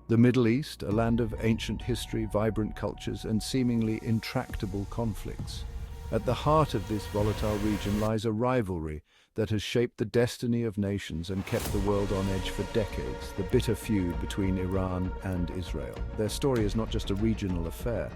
The Middle East, a land of ancient history, vibrant cultures, and seemingly intractable conflicts. At the heart of this volatile region lies a rivalry that has shaped the destiny of nations and kept the world on edge for decades, the bitter feud between Iran and Israel. Their story is not just a regional affair.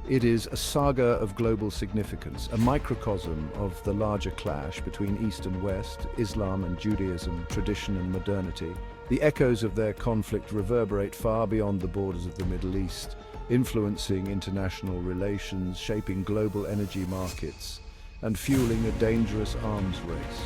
It is a saga of global significance, a microcosm of the larger clash between East and West, Islam and Judaism, tradition and modernity. The echoes of their conflict reverberate far beyond the borders of the Middle East, influencing international relations, shaping global energy markets, and fueling a dangerous arms race.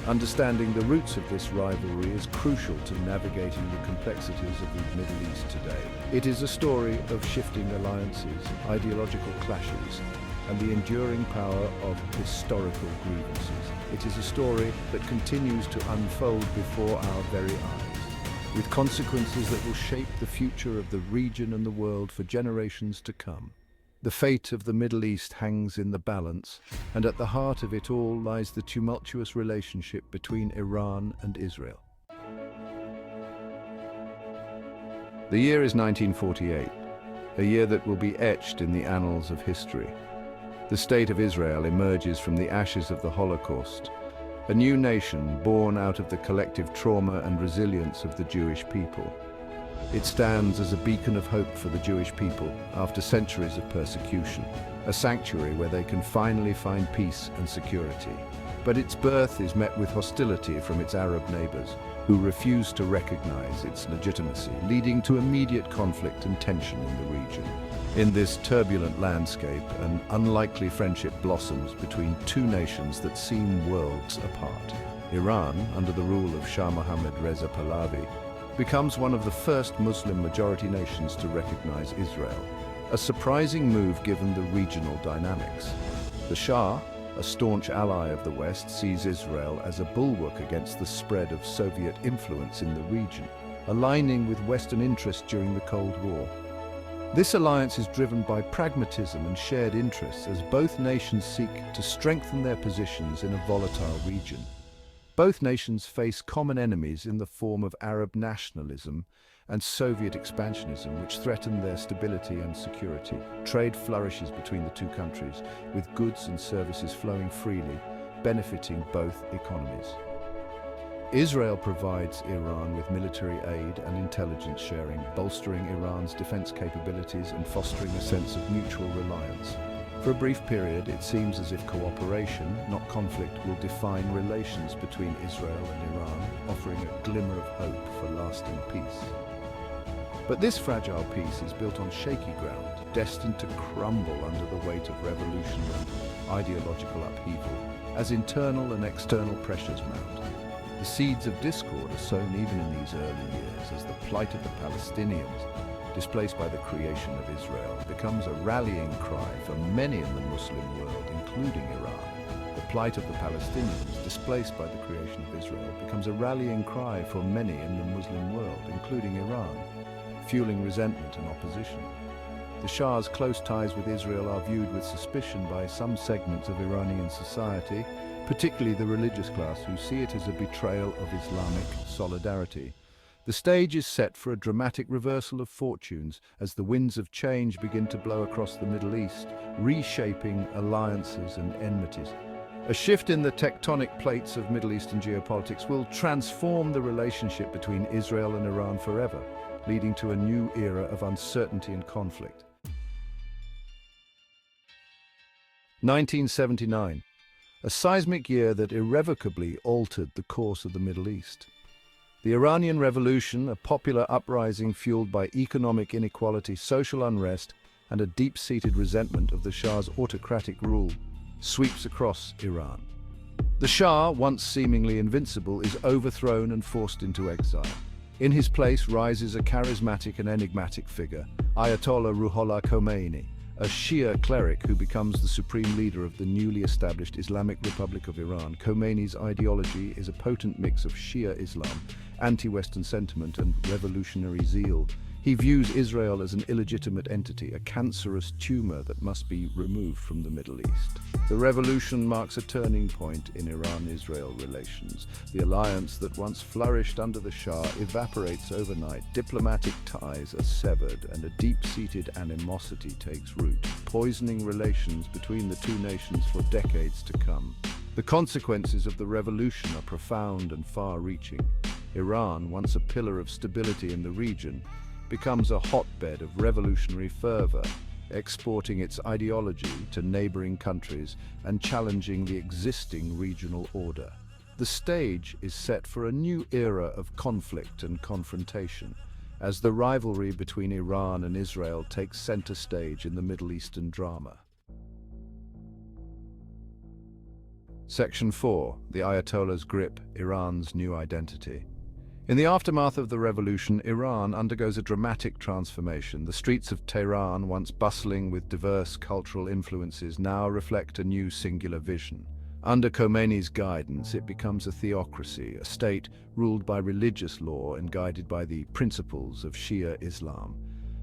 Understanding the roots of this rivalry is crucial to navigating the complexities of the Middle East today. It is a story of shifting alliances, ideological clashes, and the enduring power of historical grievances. It is a story that continues to unfold before our very eyes, with consequences that will shape the future of the region and the world for generations to come. The fate of the Middle East hangs in the balance, and at the heart of it all lies the tumultuous relationship between Iran and Israel. The year is 1948, a year that will be etched in the annals of history. The State of Israel emerges from the ashes of the Holocaust, a new nation born out of the collective trauma and resilience of the Jewish people. It stands as a beacon of hope for the Jewish people after centuries of persecution, a sanctuary where they can finally find peace and security. But its birth is met with hostility from its Arab neighbors, who refuse to recognize its legitimacy, leading to immediate conflict and tension in the region. In this turbulent landscape, an unlikely friendship blossoms between two nations that seem worlds apart. Iran, under the rule of Shah Mohammad Reza Pahlavi, becomes one of the first Muslim-majority nations to recognize Israel, a surprising move given the regional dynamics. The Shah, a staunch ally of the West, sees Israel as a bulwark against the spread of Soviet influence in the region, aligning with Western interests during the Cold War. This alliance is driven by pragmatism and shared interests as both nations seek to strengthen their positions in a volatile region. Both nations face common enemies in the form of Arab nationalism and Soviet expansionism, which threaten their stability and security. Trade flourishes between the two countries, with goods and services flowing freely, benefiting both economies. Israel provides Iran with military aid and intelligence sharing, bolstering Iran's defense capabilities and fostering a sense of mutual reliance. For a brief period, it seems as if cooperation, not conflict, will define relations between Israel and Iran, offering a glimmer of hope for lasting peace. But this fragile peace is built on shaky ground, destined to crumble under the weight of revolution and ideological upheaval, as internal and external pressures mount. The seeds of discord are sown even in these early years as the plight of the Palestinians, displaced by the creation of Israel, becomes a rallying cry for many in the Muslim world, including Iran. The plight of the Palestinians, displaced by the creation of Israel, becomes a rallying cry for many in the Muslim world, including Iran, fueling resentment and opposition. The Shah's close ties with Israel are viewed with suspicion by some segments of Iranian society, particularly the religious class, who see it as a betrayal of Islamic solidarity. The stage is set for a dramatic reversal of fortunes as the winds of change begin to blow across the Middle East, reshaping alliances and enmities. A shift in the tectonic plates of Middle Eastern geopolitics will transform the relationship between Israel and Iran forever, leading to a new era of uncertainty and conflict. 1979, a seismic year that irrevocably altered the course of the Middle East. The Iranian Revolution, a popular uprising fueled by economic inequality, social unrest, and a deep-seated resentment of the Shah's autocratic rule, sweeps across Iran. The Shah, once seemingly invincible, is overthrown and forced into exile. In his place rises a charismatic and enigmatic figure, Ayatollah Ruhollah Khomeini, a Shia cleric who becomes the supreme leader of the newly established Islamic Republic of Iran. Khomeini's ideology is a potent mix of Shia Islam anti-Western sentiment and revolutionary zeal. He views Israel as an illegitimate entity, a cancerous tumor that must be removed from the Middle East. The revolution marks a turning point in Iran-Israel relations. The alliance that once flourished under the Shah evaporates overnight. Diplomatic ties are severed and a deep-seated animosity takes root, poisoning relations between the two nations for decades to come. The consequences of the revolution are profound and far-reaching. Iran, once a pillar of stability in the region, becomes a hotbed of revolutionary fervor, exporting its ideology to neighboring countries and challenging the existing regional order. The stage is set for a new era of conflict and confrontation, as the rivalry between Iran and Israel takes center stage in the Middle Eastern drama. Section 4. The Ayatollah's grip, Iran's new identity. In the aftermath of the revolution, Iran undergoes a dramatic transformation. The streets of Tehran, once bustling with diverse cultural influences, now reflect a new singular vision. Under Khomeini's guidance, it becomes a theocracy, a state ruled by religious law and guided by the principles of Shia Islam.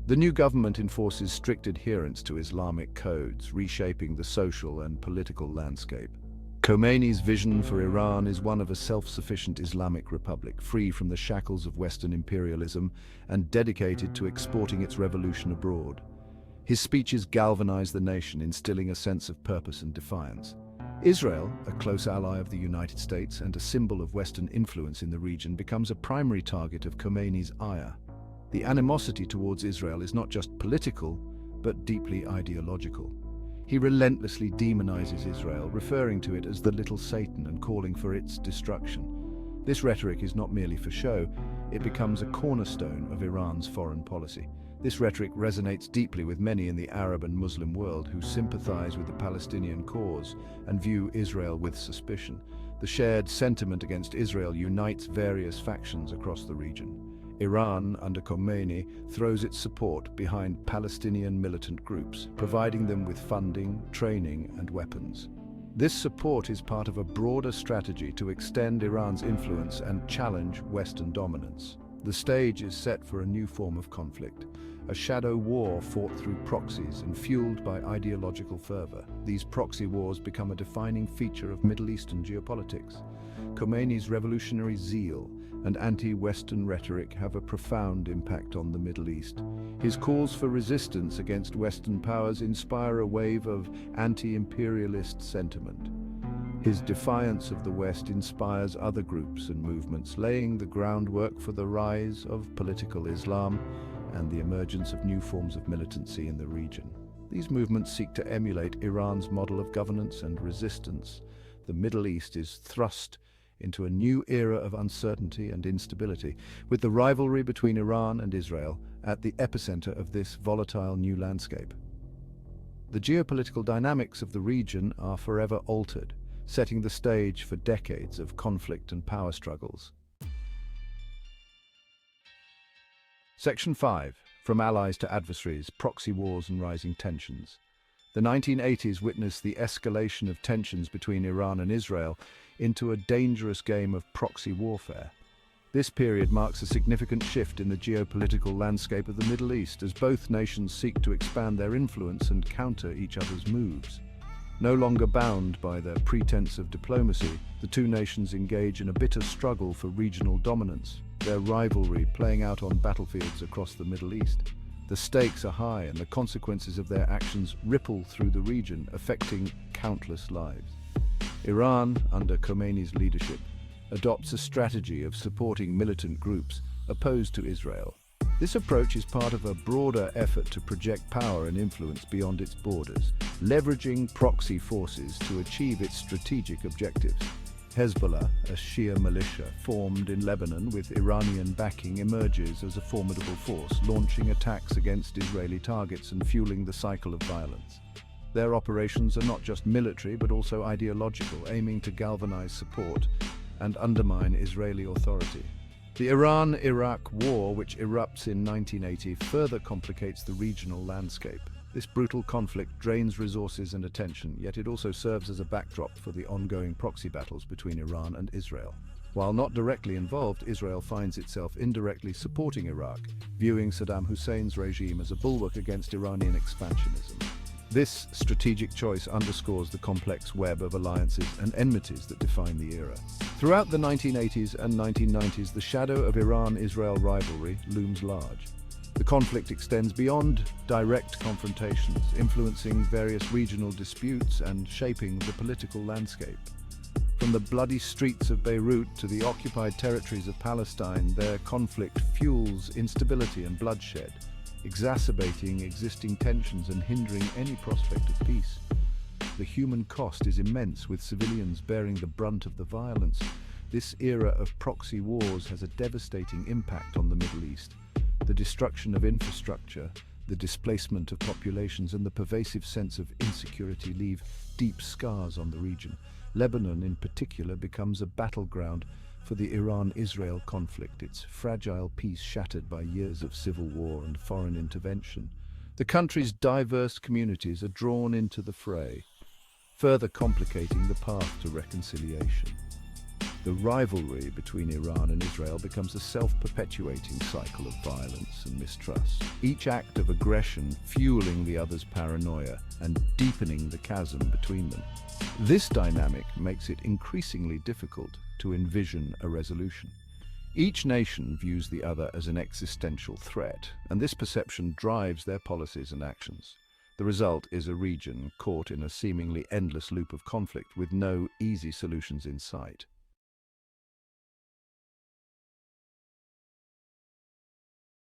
The new government enforces strict adherence to Islamic codes, reshaping the social and political landscape. Khomeini's vision for Iran is one of a self-sufficient Islamic republic, free from the shackles of Western imperialism and dedicated to exporting its revolution abroad. His speeches galvanize the nation, instilling a sense of purpose and defiance. Israel, a close ally of the United States and a symbol of Western influence in the region, becomes a primary target of Khomeini's ire. The animosity towards Israel is not just political, but deeply ideological. He relentlessly demonizes Israel, referring to it as the little Satan and calling for its destruction. This rhetoric is not merely for show, it becomes a cornerstone of Iran's foreign policy. This rhetoric resonates deeply with many in the Arab and Muslim world who sympathize with the Palestinian cause and view Israel with suspicion. The shared sentiment against Israel unites various factions across the region. Iran, under Khomeini, throws its support behind Palestinian militant groups, providing them with funding, training, and weapons. This support is part of a broader strategy to extend Iran's influence and challenge Western dominance. The stage is set for a new form of conflict, a shadow war fought through proxies and fueled by ideological fervor. These proxy wars become a defining feature of Middle Eastern geopolitics. Khomeini's revolutionary zeal and anti-Western rhetoric have a profound impact on the Middle East. His calls for resistance against Western powers inspire a wave of anti-imperialist sentiment. His defiance of the West inspires other groups and movements, laying the groundwork for the rise of political Islam and the emergence of new forms of militancy in the region. These movements seek to emulate Iran's model of governance and resistance. The Middle East is thrust into a new era of uncertainty and instability, with the rivalry between Iran and Israel at the epicenter of this volatile new landscape. The geopolitical dynamics of the region are forever altered, setting the stage for decades of conflict and power struggles. Section 5. From allies to adversaries, proxy wars and rising tensions. The 1980s witnessed the escalation of tensions between Iran and Israel into a dangerous game of proxy warfare. This period marks a significant shift in the geopolitical landscape of the Middle East as both nations seek to expand their influence and counter each other's moves. No longer bound by the pretense of diplomacy, the two nations engage in a bitter struggle for regional dominance, their rivalry playing out on battlefields across the Middle East. The stakes are high and the consequences of their actions ripple through the region, affecting countless lives. Iran, under Khomeini's leadership, adopts a strategy of supporting militant groups opposed to Israel. This approach is part of a broader effort to project power and influence beyond its borders, leveraging proxy forces to achieve its strategic objectives. Hezbollah, a Shia militia formed in Lebanon with Iranian backing, emerges as a formidable force, launching attacks against Israeli targets and fueling the cycle of violence. Their operations are not just military but also ideological, aiming to galvanize support and undermine Israeli authority. The Iran-Iraq War, which erupts in 1980, further complicates the regional landscape. This brutal conflict drains resources and attention, yet it also serves as a backdrop for the ongoing proxy battles between Iran and Israel. While not directly involved, Israel finds itself indirectly supporting Iraq, viewing Saddam Hussein's regime as a bulwark against Iranian expansionism. This strategic choice underscores the complex web of alliances and enmities that define the era. Throughout the 1980s and 1990s, the shadow of Iran-Israel rivalry looms large. The conflict extends beyond direct confrontations, influencing various regional disputes and shaping the political landscape. From the bloody streets of Beirut to the occupied territories of Palestine, their conflict fuels instability and bloodshed, exacerbating existing tensions and hindering any prospect of peace. The human cost is immense, with civilians bearing the brunt of the violence. This era of proxy wars has a devastating impact on the Middle East. The destruction of infrastructure, the displacement of populations, and the pervasive sense of insecurity leave deep scars on the region. Lebanon, in particular, becomes a battleground for the Iran-Israel conflict, its fragile peace shattered by years of civil war and foreign intervention. The country's diverse communities are drawn into the fray, further complicating the path to reconciliation. The rivalry between Iran and Israel becomes a self-perpetuating cycle of violence and mistrust, each act of aggression fueling the other's paranoia and deepening the chasm between them. This dynamic makes it increasingly difficult to envision a resolution. Each nation views the other as an existential threat, and this perception drives their policies and actions. The result is a region caught in a seemingly endless loop of conflict with no easy solutions in sight.